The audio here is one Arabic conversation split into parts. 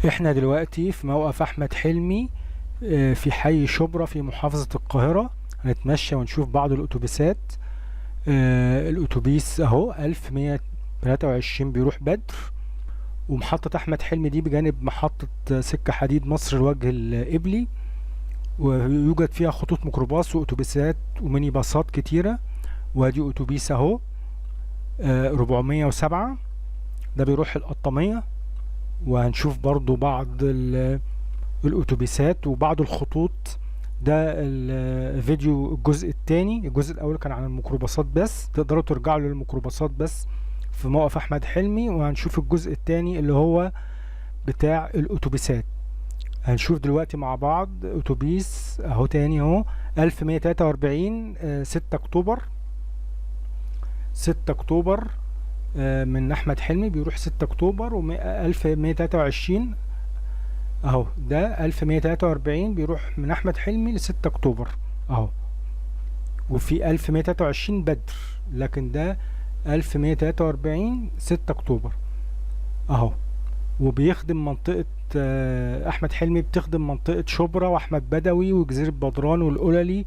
احنا دلوقتي في موقف احمد حلمي، في حي شبرا في محافظة القاهرة. هنتمشى ونشوف بعض الاتوبيسات. الاتوبيس اهو 1123 بيروح بدر. ومحطة احمد حلمي دي بجانب محطة سكة حديد مصر الوجه القبلي، ويوجد فيها خطوط ميكروباص واتوبيسات وميني باصات كتيرة. وادي اتوبيس اهو 407 ده بيروح القطامية. وهنشوف برضو بعض الاتوبيسات وبعض الخطوط. ده الفيديو الجزء الثاني. الجزء الاول كان عن الميكروباصات بس، تقدروا ترجعوا للميكروباصات بس في موقف احمد حلمي. وهنشوف الجزء الثاني اللي هو بتاع الاتوبيسات. هنشوف دلوقتي مع بعض اتوبيس اهو تاني اهو 1143 6 اكتوبر 6 اكتوبر من احمد حلمي بيروح 6 اكتوبر و 1123 اهو. ده 1143 بيروح من احمد حلمي ل 6 اكتوبر اهو. وفي 1123 بدر، لكن ده 1143 6 اكتوبر اهو. وبيخدم منطقة احمد حلمي بتخدم منطقة شبرا واحمد بدوي وجزيرة بدران والقللي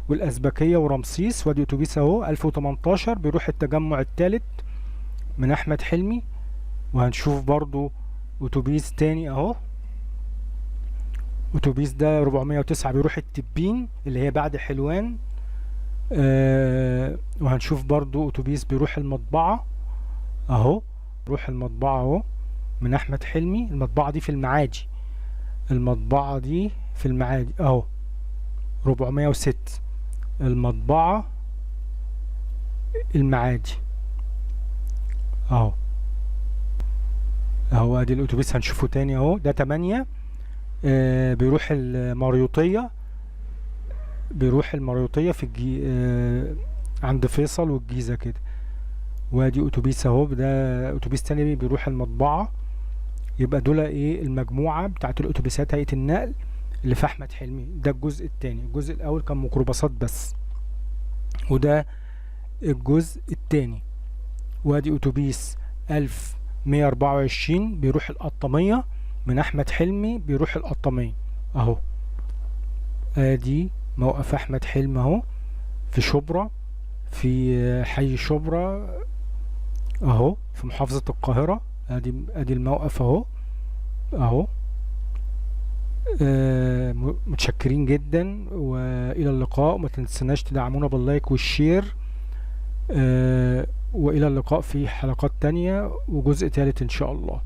والازبكية ورمسيس. وادي اتوبيس اهو 1018 بيروح التجمع الثالث من احمد حلمي. وهنشوف برضو اتوبيس تاني اهو. اتوبيس ده 409 بيروح التبين اللي هي بعد حلوان. وهنشوف برضو اتوبيس بيروح المطبعة اهو. بيروح المطبعة اهو من احمد حلمي. المطبعة دي في المعادي. المطبعة دي في المعادي اهو 406 المطبعة المعادي اهو. اهو ادي الاتوبيس هنشوفه تاني اهو. ده 8 بيروح المريوطية. بيروح المريوطية في عند فيصل والجيزة كده. وادي اتوبيس اهو. ده اتوبيس تاني بيروح المطبعة. يبقى دول ايه المجموعة بتاعت الاتوبيسات هيئة النقل اللي في احمد حلمي. ده الجزء التاني. الجزء الاول كان ميكروباصات بس، وده الجزء التاني. وادي اتوبيس 1124 بيروح القطامية من احمد حلمي بيروح القطامية اهو. ادي موقف احمد حلمي اهو في شبرا، في حي شبرا اهو في محافظة القاهرة. ادي الموقف اهو اهو. متشكرين جدا والى اللقاء. ما تنسناش تدعمونا باللايك والشير. والى اللقاء في حلقات تانية وجزء تالت ان شاء الله.